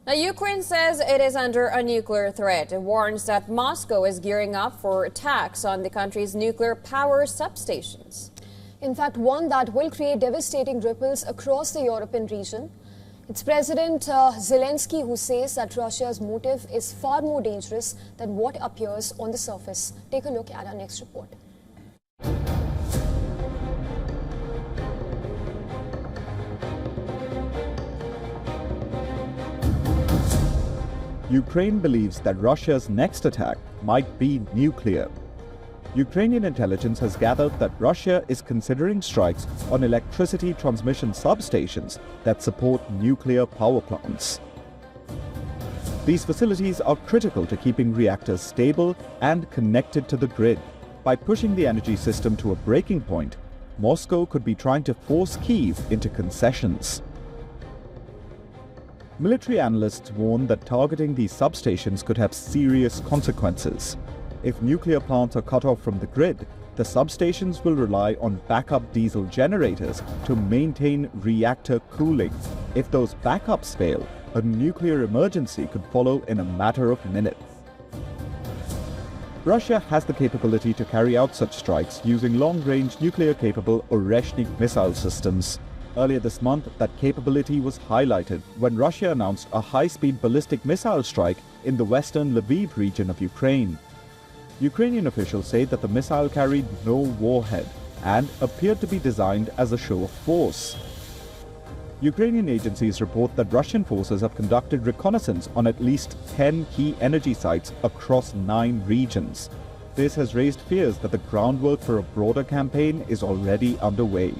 Now, Ukraine says it is under a nuclear threat. It warns that Moscow is gearing up for attacks on the country's nuclear power substations. In fact, one that will create devastating ripples across the European region. It's President Zelensky who says that Russia's motive is far more dangerous than what appears on the surface. Take a look at our next report. Ukraine believes that Russia's next attack might be nuclear. Ukrainian intelligence has gathered that Russia is considering strikes on electricity transmission substations that support nuclear power plants. These facilities are critical to keeping reactors stable and connected to the grid. By pushing the energy system to a breaking point, Moscow could be trying to force Kyiv into concessions. Military analysts warn that targeting these substations could have serious consequences. If nuclear plants are cut off from the grid, the substations will rely on backup diesel generators to maintain reactor cooling. If those backups fail, a nuclear emergency could follow in a matter of minutes. Russia has the capability to carry out such strikes using long-range nuclear-capable Oreshnik missile systems. Earlier this month, that capability was highlighted when Russia announced a high-speed ballistic missile strike in the western Lviv region of Ukraine. Ukrainian officials say that the missile carried no warhead and appeared to be designed as a show of force. Ukrainian agencies report that Russian forces have conducted reconnaissance on at least 10 key energy sites across 9 regions. This has raised fears that the groundwork for a broader campaign is already underway.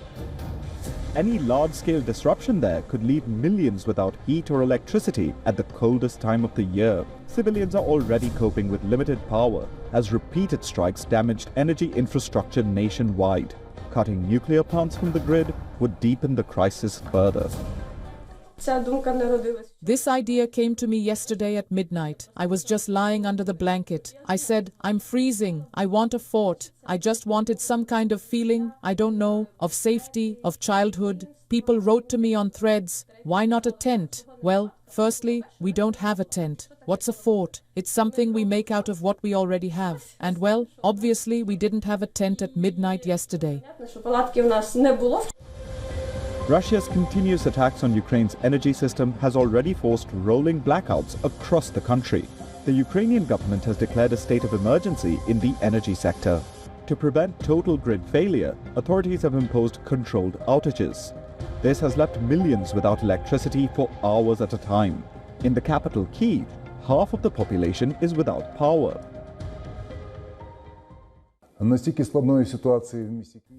Any large-scale disruption there could leave millions without heat or electricity at the coldest time of the year. Civilians are already coping with limited power as repeated strikes damaged energy infrastructure nationwide. Cutting nuclear plants from the grid would deepen the crisis further. This idea came to me yesterday at midnight. I was just lying under the blanket. I said, I'm freezing. I want a fort. I just wanted some kind of feeling, I don't know, of safety, of childhood. People wrote to me on threads, why not a tent? Well, firstly, we don't have a tent. What's a fort? It's something we make out of what we already have. And well, obviously we didn't have a tent at midnight yesterday. Russia's continuous attacks on Ukraine's energy system has already forced rolling blackouts across the country. The Ukrainian government has declared a state of emergency in the energy sector. To prevent total grid failure, authorities have imposed controlled outages. This has left millions without electricity for hours at a time. In the capital, Kyiv, half of the population is without power.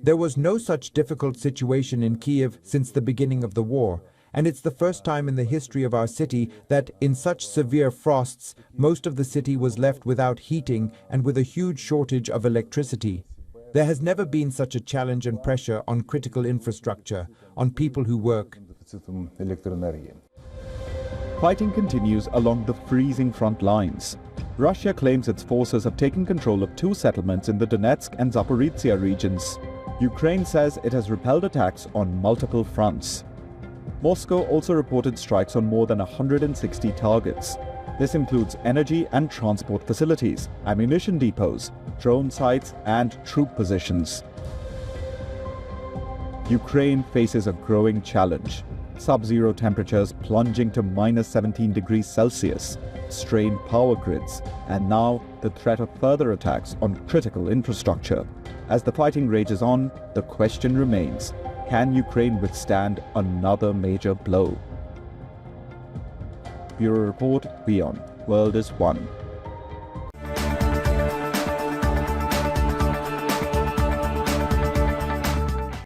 There was no such difficult situation in Kyiv since the beginning of the war, and it's the first time in the history of our city that, in such severe frosts, most of the city was left without heating and with a huge shortage of electricity. There has never been such a challenge and pressure on critical infrastructure, on people who work. Fighting continues along the freezing front lines. Russia claims its forces have taken control of 2 settlements in the Donetsk and Zaporizhzhia regions. Ukraine says it has repelled attacks on multiple fronts. Moscow also reported strikes on more than 160 targets. This includes energy and transport facilities, ammunition depots, drone sites, and troop positions. Ukraine faces a growing challenge. Sub-zero temperatures plunging to minus 17 degrees Celsius, strained power grids, and now the threat of further attacks on critical infrastructure. As the fighting rages on, the question remains, can Ukraine withstand another major blow? Bureau Report, WION. World is One.